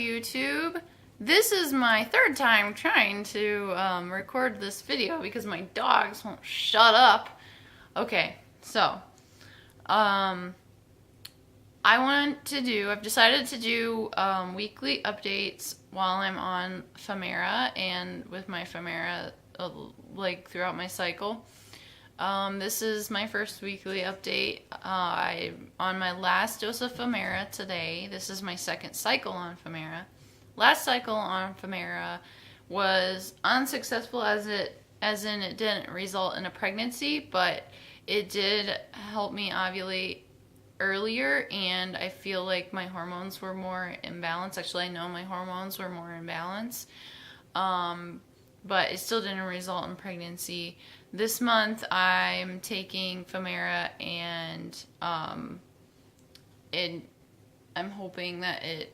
YouTube. This is my third time trying to record this video because my dogs won't shut up. Okay, so I've decided to do weekly updates while I'm on Femara and with my Femara like throughout my cycle. This is my first weekly update. I'm on my last dose of Femara today. This is my second cycle on Femara. Last cycle on Femara was unsuccessful as in it didn't result in a pregnancy, but it did help me ovulate earlier, and I feel like my hormones were more in balance. Actually, I know my hormones were more in balance. But it still didn't result in pregnancy. This month I'm taking Femara and I'm hoping that it,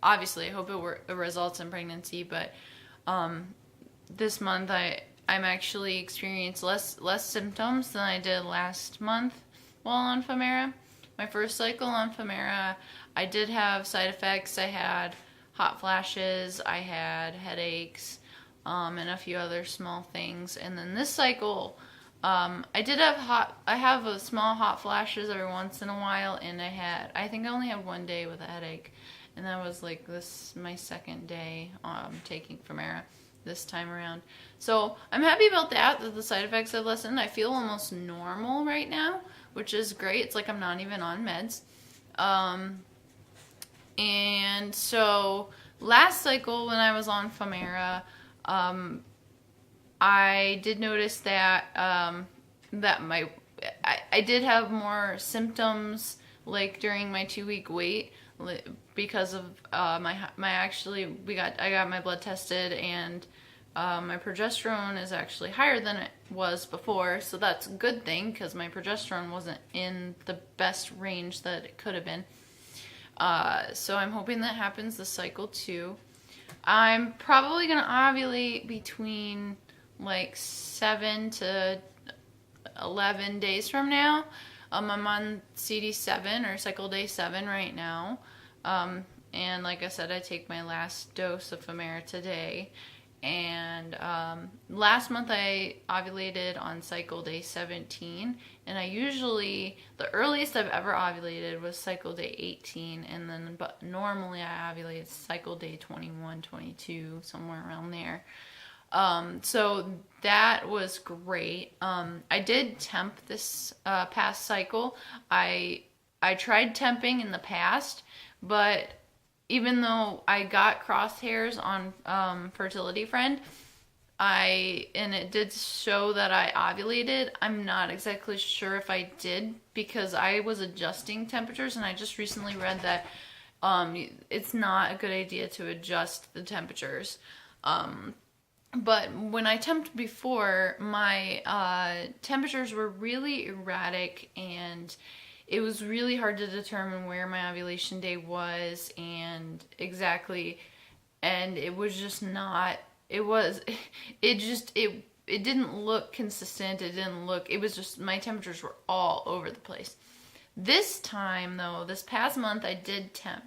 obviously I hope it results in pregnancy, but this month I'm actually experienced less symptoms than I did last month while on Femara. My first cycle on Femara, I did have side effects. I had hot flashes, I had headaches, and a few other small things. And then this cycle, I have small hot flashes every once in a while, and I think I only had one day with a headache, and that was like my second day taking Femara this time around. So I'm happy about that the side effects have lessened. I feel almost normal right now, which is great. It's like I'm not even on meds. And so last cycle when I was on Femara, I did notice that I did have more symptoms like during my 2-week wait because of I got my blood tested, and my progesterone is actually higher than it was before, so that's a good thing because my progesterone wasn't in the best range that it could have been. So I'm hoping that happens this cycle too. I'm probably going to ovulate between like 7 to 11 days from now. I'm on CD7 or cycle day 7 right now. And like I said, I take my last dose of Femara today. And last month I ovulated on cycle day 17, and the earliest I've ever ovulated was cycle day 18, and then but normally I ovulate cycle day 21, 22, somewhere around there. So that was great. I did temp this past cycle. I tried temping in the past, but even though I got crosshairs on Fertility Friend, and it did show that I ovulated, I'm not exactly sure if I did because I was adjusting temperatures, and I just recently read that it's not a good idea to adjust the temperatures. But when I temped before, my temperatures were really erratic, and it was really hard to determine where my ovulation day was and exactly, and it was just not, it didn't look consistent. It was just, my temperatures were all over the place. This time though, this past month I did temp,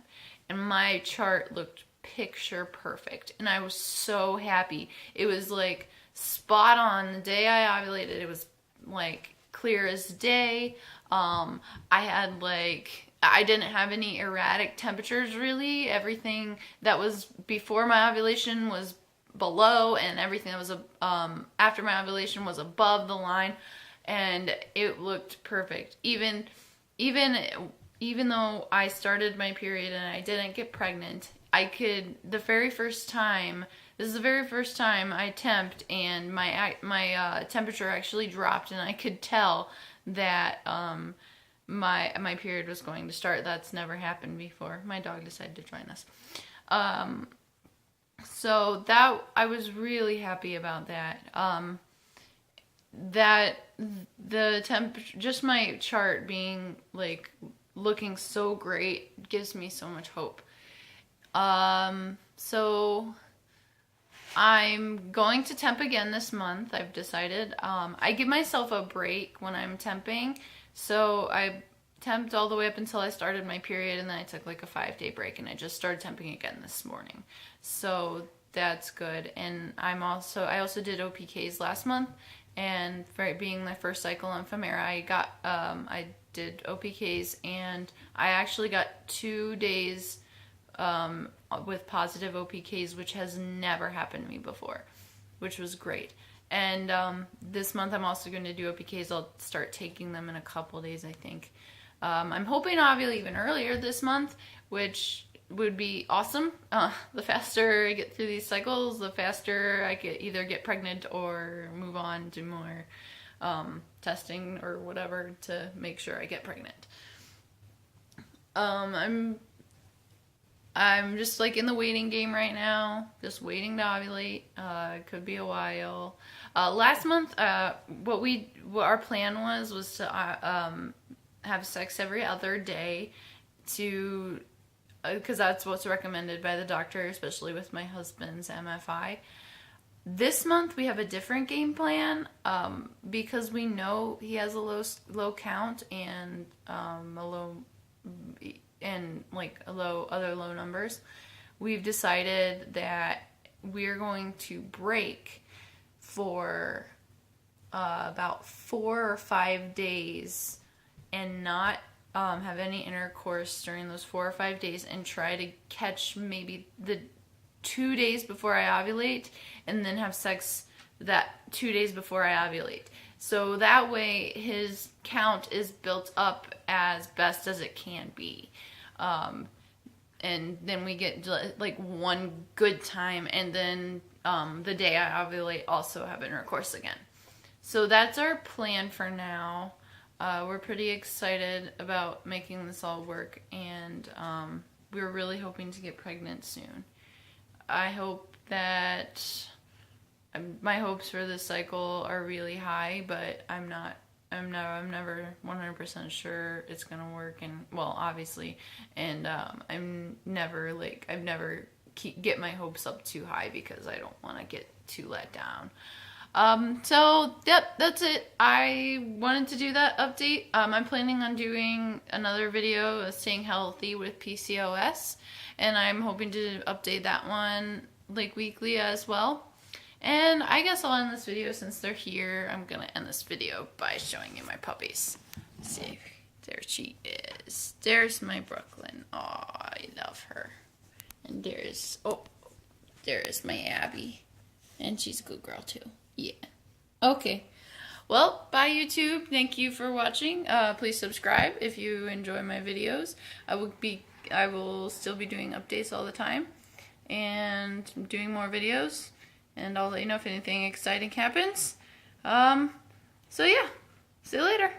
and my chart looked picture perfect, and I was so happy. It was like spot on. The day I ovulated, it was like clear as day. I didn't have any erratic temperatures really. Everything that was before my ovulation was below, and everything that was after my ovulation was above the line, and it looked perfect. Even though I started my period and I didn't get pregnant, this is the very first time I temped, and my temperature actually dropped, and I could tell that my period was going to start. That's never happened before. My dog decided to join us. So that, I was really happy about that. That the temperature, just my chart being like looking so great, gives me so much hope. So I'm going to temp again this month, I've decided. I give myself a break when I'm temping, so temped all the way up until I started my period, and then I took like a 5-day break, and I just started temping again this morning. So that's good. And I also did OPKs last month, and for it being my first cycle on Femara, I did OPKs, and I actually got 2 days with positive OPKs, which has never happened to me before, which was great. And this month I'm also going to do OPKs. I'll start taking them in a couple days, I think. I'm hoping to ovulate even earlier this month, which would be awesome. The faster I get through these cycles, the faster I could either get pregnant or move on to more testing or whatever to make sure I get pregnant. I'm just like in the waiting game right now, just waiting to ovulate. It could be a while. Last month, what our plan was to have sex every other day, because that's what's recommended by the doctor, especially with my husband's MFI. This month we have a different game plan, because we know he has a low count and other low numbers. We've decided that we're going to break for about 4 or 5 days and not have any intercourse during those 4 or 5 days, and try to catch maybe the 2 days before I ovulate, and then have sex that 2 days before I ovulate. So that way his count is built up as best as it can be. And then we get like one good time, and then the day I ovulate also have intercourse again. So that's our plan for now. We're pretty excited about making this all work, and we're really hoping to get pregnant soon. I hope that my hopes for this cycle are really high, but I'm never 100% sure it's gonna work, and well, obviously, and I've never get my hopes up too high, because I don't want to get too let down. So yep, that's it. I wanted to do that update. I'm planning on doing another video of staying healthy with PCOS, and I'm hoping to update that one like weekly as well. And I guess I'll end this video since they're here. I'm gonna end this video by showing you my puppies. See, there she is. There's my Brooklyn. Oh, I love her. And there's my Abby. And she's a good girl too. Yeah. Okay. Well, bye YouTube. Thank you for watching. Please subscribe if you enjoy my videos. I will still be doing updates all the time, and doing more videos, and I'll let you know if anything exciting happens. So yeah. See you later.